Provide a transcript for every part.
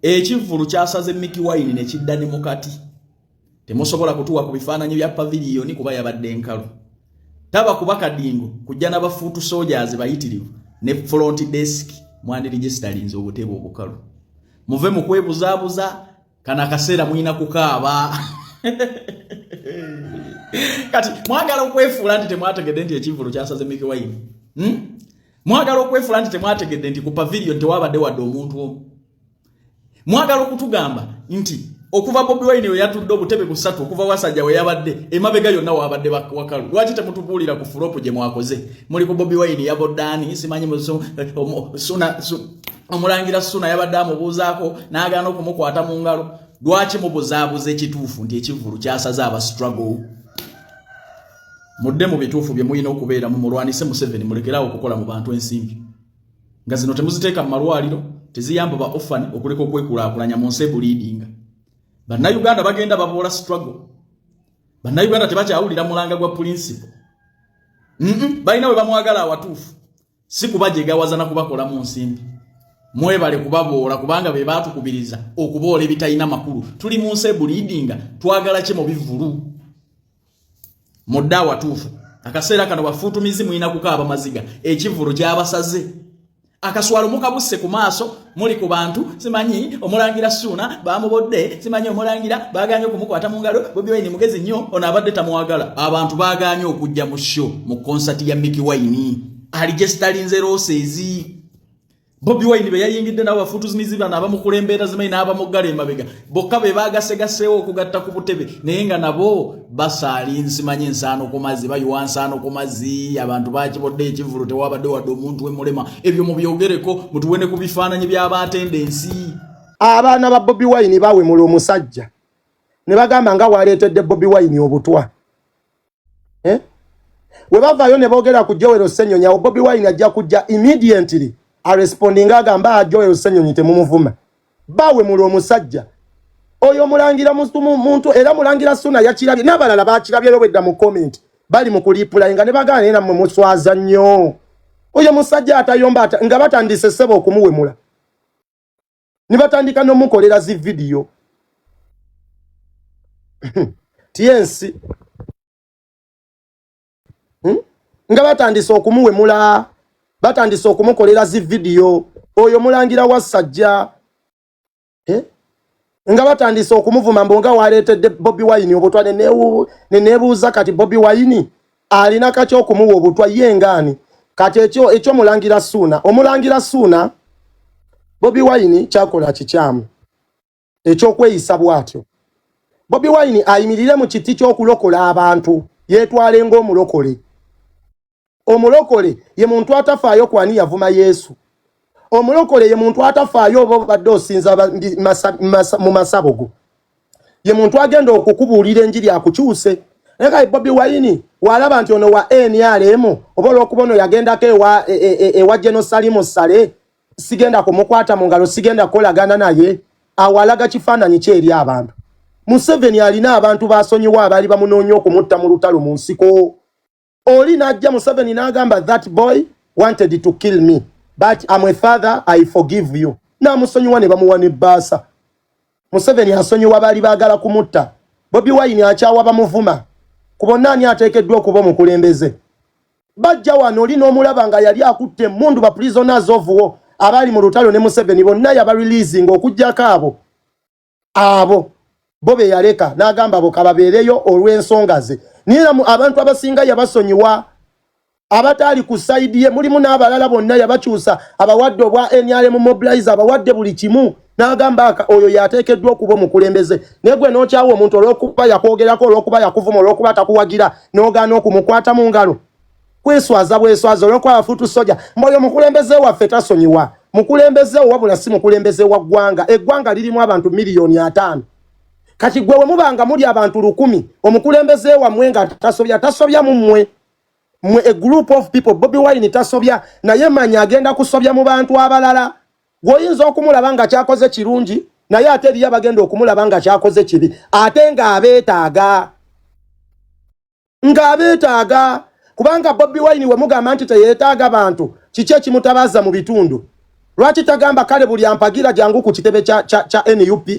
ekivulu kyasaze Mickey Wine ne kiddani mukati temusobola kutuwa ku bifaananyi bya pavilion kuba yabadde nkalu taba kuba kadingo kujja n'abafuutu soldiers bayitirivu ne front desk mwandi registerings obutebo obukalu muve mu kwebuzaabuza kana kaseera mwina kukaaba kati mwagala okwefuula nti temwategedde nti ekivulu kyasaze Mickey Wine mwagala okwefuula nti temwategedde nti ku pavilion tewabadde wadde omuntu omu mwagala okutugamba nti okuva Bobi Wine we yatudde obutebe busatu okuva wasajja we yabadde emabega yonna wabadde wakalu lwaki temutubuulira ku fulopu gye mwakoze muli ku Bobi Wine yaboddaani simanyi omulangira Suna yabadde amubuuzaako n'agaana okumukwata mu ngalo lwaki mubuzaabuza ekituufu nti ekivulu kyasaze aba struggle mudde mu bituufu bye muyina okubeera mu mulwanise Museveni mulekerawo okukola mu bantu ensimbi nga zino temuziteeka mu malwaliro teziyamba ba orphan okuleka okwekulaakulanya mu nsi bleeding Bannayuganda bagenda baboola struggle Bannayuganda tebakyawulira mulanga gwa principle balina we bamwagala awatuufu si kubajegawaza na kubakola mu nsimbi mwebale kubaboola kubanga be baatukubiriza okuboola ebitalina makulu tuli mu nsi bleeding twagala ki mu bivulu mudda awatuufu akaseera kano bafuutumizi mwina kukaaba maziga ekivulu kyabasaze akaswalo mukabusse ku maaso muli ku bantu simanyi omulangira Suna bamubodde simanyi omulangira baganye okumukwata mu ngalo Bobi Wine mugezi nnyo ono abadde tamwagala abantu baganye okujja mu show mu concert ya Mickey Wine aligestalinze roses Bobi Wine be yayingidde nabo bafutumizi bana abamukulembeera zimanyi n'abamugala emabega bokka be bagasegaseewo okugatta ku butebe naye nga nabo basaali nsimanyi ensaano ku mazzi bayiwa nsaano ku mazzi abantu bakibodde ekivulu tewabadde wadde omuntu wemulema ebyo mubyogereko mutuwene ku bifaananyi by'abatendensi abaana ba Bobi Wine bawemula omusajja ne bagamba nga waleetedde Bobi Wine obutwa we bavaayo ne boogera ku Joel Ssenyonyi Bobi Wine ajja kujja immediately responding agamba Joel Ssenyonyi temumuvuma bawe mulo omusajja oyo mulangira muntu era mulangira Suna yakirabye n'abalala bakirabye lobedda mu comment bali mu kulipula ne bagana era mu muswaza nnyo oyo musajja atayomba nga batandise sebo okumuwemula ni batandika n'omukolera zi video TNC nga batandise okumuwemula batandise okumukolera zi video oyo mulangira wasajja nga batandise okumuvuma mbonga waleetedde Bobi Wine obutwa nebuuza kati Bobi Wine alina kati okumuwa obutwa yengani kati ekyo mulangira Suna omulangira Suna Bobi Wine kyakola kikyamu ekyokweyisa bwatyo Bobi Wine ayimirire mu kiti ky'okulokola abantu yeetwale ng'omulokole omulokole ye muntu atafaayo kwani yavuma Yesu omulokole ye muntu atafaayo obo badde osinza mu masabogo ye muntu agenda okukubuulira enjiri akukyuse neka Bobi Wine walaba nti ono wa NRM oba olw'okubono yagendako ewa Jenosalimu Sale sigenda kumukwata mu ngalo sigenda kukolagana naye awalaga kifaananyi kye eri abantu Museveni alina abantu basonyiwa abali bamunoonya okumutta mu lutalo mu nsiko oli najja Museveni n'agamba that boy wanted to kill me but I'm a father I forgive you namusonyiwa ne bamuwa ne bbaasa Museveni asonyiwa bali baagala kumutta Bobi Wine akyawa bamuvuma kubonna ani ateekeddwa okuba omukulembeze bajja wano oli n'omulaba nga yali akutte emmundu ba prisoners of war abali mu lutalo ne Museveni bonna yaba releasing okujjako abo bo be yaleka n'agamba bo kababeereyo olw'ensonga ze niira abantu abasinga yabasonyiwa abatali ku side ye mulimu n'abalala bonna yabakyusa abawadde obwa NRM mobilize abawadde buli kimu n'agamba oyo yateekeddwa okuba omukulembeze naye gwe n'okyawa omuntu olw'okuba yakwogerako olw'okuba yakuvuma olw'okuba takuwagira n'ogaana okumukwata mu ngalo kweswaza bweswaza olw'okuba abafuutu soja mwoyo mukulembeze waffe tasonyiwa mukulembeze wabula si mukulembeze wa ggwanga eggwanga lirimu abantu miliyoni 5 kati gwe mubanga muli abantu 100 omukulembeze wamwe nga tasobya mu mmwe a group of people Bobi Wine tasobya naye manya agenda kusobya mu bantu abalala goyinza okumulaba nga kyakoze kirungi naye ate eriyo abagenda okumulaba nga kyakoze kibi ate nga abeetaaga kubanga Bobi Wine we mugamba nti teyeetaaga bantu kiki ekimutabaza mu bitundu lwaki tagamba kale buli ampagira jangu ku kitebe cha NUP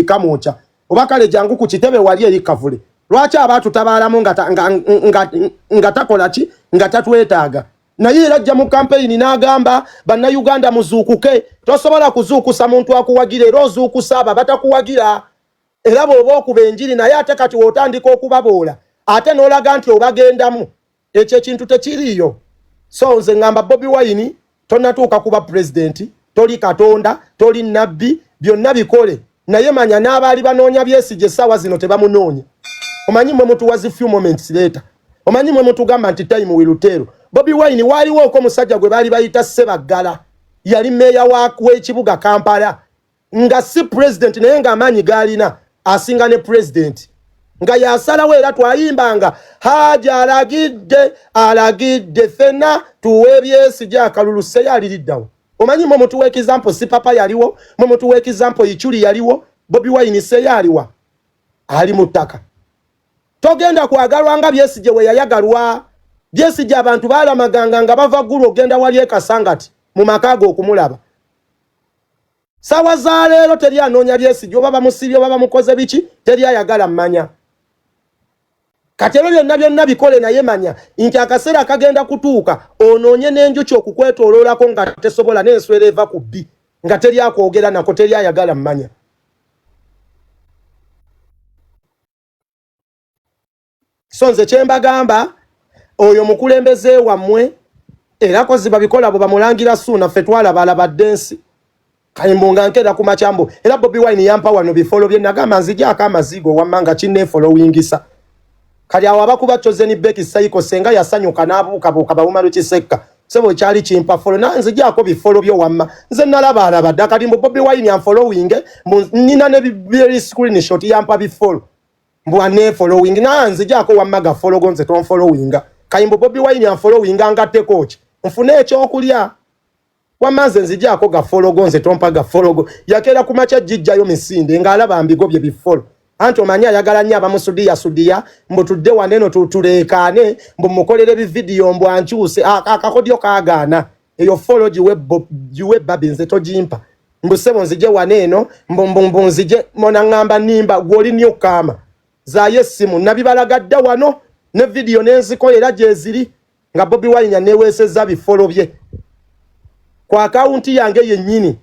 Kamocha oba kale jangu ku kitebe wali eri Kavule lwaki abantu tabaalamu nga takola ki nga tatwetaaga naye era ajja mu campaign n'agamba banna Uganda muzuukuke tosobola kuzuukusa muntu akuwagira era ozuukusa aba batakuwagira era bw'oba okuba enjiri naye ate kati wotandika okubaboola ate n'olaga nti obagendamu ekyo ekintu tekiriiyo so nze ngamba Bobi Wine tonatuuka kuba president toli katonda toli nabbi byonna bikole naye manya n'abaali banoonya Besigye sawa zino tebamunoonya omanyi mwe mutuwazi few moments later omanyi mwe mutugamba nti time will tell Bobi Wine waliwo oko musajja gwe baali bayita Sebaggala yali meya w'ekibuga Kampala nga si president naye nga amaanyi gaalina asinga ne president nga yasalawo era twayimbanga haja alagidde fena tuwe Besigye akalulu seyaliriddawo omanyi mwe mutuwa example si papa yaliwo mwe mutuwa example Ichuli yaliwo Bobi Wine seyaliwa ali mu ttaka togenda kwagalwa nga Besigye we yayagalwa Besigye abantu baalamaganga nga bava ggulu ogenda wali Kasangati mu makaago okumulaba sawa za leero teri anoonya Besigye oba bamusibye oba bamukoze biki teri ayagala mmanya katero byonna bikole naye manya nti akaseera kagenda kutuuka onoonye n'enjuki okukwetooloolako nga tesobola n'enswera eva ku bbi nga teri akwogera nako teri ayagala mmanya so nze kyembagamba oyo mukulembeze wammwe era kozi babikola bwe bamulangira Ssuuna ffe twalaba densi kayimbunga nkera ku makyambo era Bobi Wine yampa wano bifolo bye nagamba nzigyako amazigo wammanga kinne followingisa kali awo abakuba Chosen Beki Saiko senga yasanyuka n'abuukabuuka bawumalu Kisekka sebo kyali kimpa follow na nzigyako bifolo byo wamma nze nalaba ddakali mbu Bobi Wine unfollowing nina ne screenshot yampa bifolo mbwa ne following na nzigyako wamma ga follow gonze ton following kayimbo Bobi Wine unfollowing angate coach mfune ekyokulya wamanze nzigyako ga follow gonze tompa ga follow yakera kumacha jijjayo misinde ngaalaba ambigobye bifolo anto manya yagala nnyo abamusudiya mbu tudde waneno tuleekaane mbu mukolere bividiyo mbu ankyuse akakodyo kaagaana eyo follow giwe babi nze togimpa mbu sebo nzije waneno mbu nzije mona ngamba nimba gwoli nnyo kaama zaye simu nabibalagadda wano ne video nenzikolera gye ziri nga Bobi Wine neweesezza bifolo bye kwa akaunti yange yennyini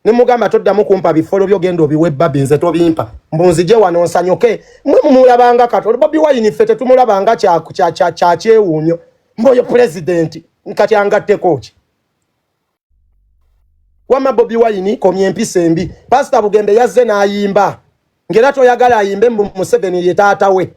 nimugamba toddamu kumpa bifolo byo gendo biwe babi nze tobimpa mbunzije wano nsanyuke mwe mumulabanga kato Bobi Wine fete tumulabanga cha kyewunyo mboyo president nkati angatte coach wama Bobi Wine komye empisa embi Pastor Bugembe yazze n'ayimba ngera toyagala ayimbe Museveni ye taata we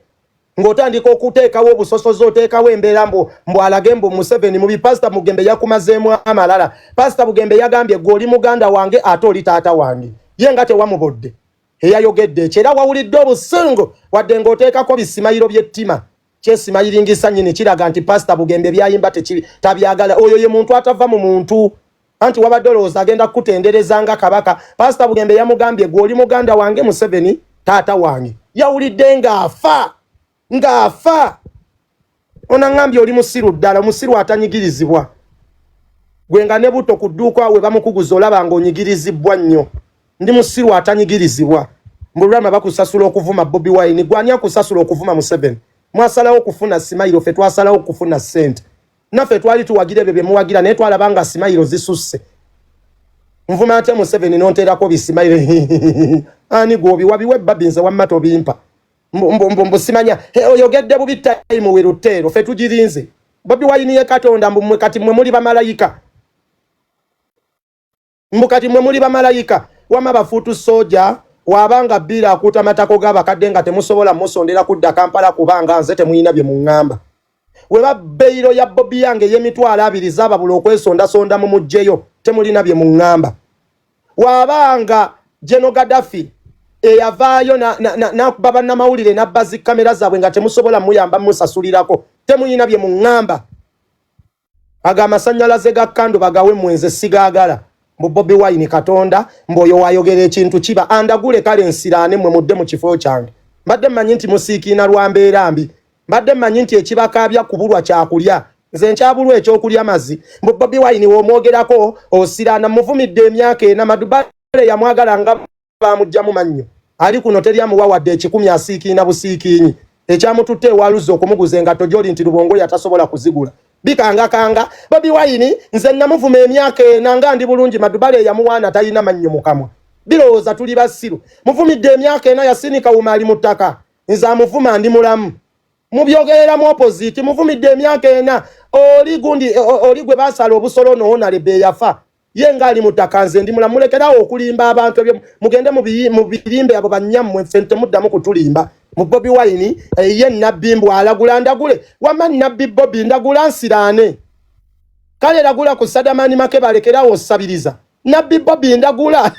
ngotandika okuteekawo obusosozo oteekawo embeera mbu alage mbu Museveni mubi Pastor Bugembe yakumazeemu amalala Pastor Bugembe yagambye goli muganda wange ate oli taata wange ye nga tewamubodde eyayogedde ekyo era wawulidde obusungu wadde ng'oteekako bisimayiro by'ettima kyesimayiringisa nnyini kiraga nti Pastor Bugembe byayimba tabyagala oyo ye muntu atava mu muntu anti wabadde olowooza agenda kukutendereza nga kabaka Pastor Bugembe yamugambye gw'oli muganda wange Museveni taata wange yawulidde ng'afa onangambye oli musiru ddala musiru atanyigirizibwa gwe nga ne buto ku dduuka we bamukuguza olaba ng'onyigirizibwa nnyo ndi musiru atanyigirizibwa mbulama bakusasula okuvuma Bobi Wine gwani akusasula okuvuma Museveni mwasalawo okufuna simayiro ffe twasalawo okufuna ssente naffe twali tuwagire bye muwagira naye twalaba nga simayiro zisusse nvuma ate Museveni n'onteerako bisimayiro ani gwobi wabiwe babinze wamma tobimpa mbu simanya oyogedde bubi time we Lutero ffe tugirinze Bobi Wine ye Katonda mbu kati mwe muli bamalayika kati mwe muli bamalayika wama bafuutu soja wabanga bbira akuta matako g'abakadde nga temusobola musondera kudda Kampala kubanga nze temuyina bye muŋŋamba weba beiro ya Bobi yange y'emitwalo 2 z'ababula okwesondasonda mu mugjeyo temulina bye muŋŋamba wabanga General Gaddafi eyavaayo nakuba bannamawulire nabbazi kamera zaabwe nga temusobola muyamba musasulirako temuyina bye muŋŋamba aga amasannyalaze ga kando bagawe mwenze sigaagala mbu Bobi Wine Katonda mboyo wayogera ekintu kiba andagule kale nsiraane mwe mudde mu kifo kyange mbadde mmanyi nti musiikiina lwa mbeera mbi mbadde mmanyi nti ekibakaabya kubulwa kyakulya nze nkyabulwa ekyokulya mazzi mbu Bobi Wine w'omwogerako osirana muvumidde emyaka ena Madubale yamwagala nga bamugyamu mannyo ali kuno teryamuwa wadde ekikumi asiikiina busiikiinyi ekyamututte ewaluza okumuguza engatto gy'oli nti Lubongo yatasobola kuzigula bikanga Bobi Wine nze namuvuma emyaka ena nga ndi bulungi Madubale yamuwaana talina mannyo mu kamwa birowooza tuli basiru muvumidde emyaka ena yasinika wuma ali mu ttaka nze amuvuma ndi mulamu mubyogereramu opposite muvumidde emyaka ena oli gwe basala obusolo n'Honorable yafa ye nga ali mu ttaka nze ndi mulamu mulekerawo okulimba abantu ebyo mugende mu birimbe abo bannyammwe ffe temuddamu kutulimba mu Bobi Wine ye nabbi mbw alagula ndagule wama nabbi Bobi ndagula nsiraane kale lagula ku Sadamani Make balekerawo osabiriza nabbi Bobi ndagula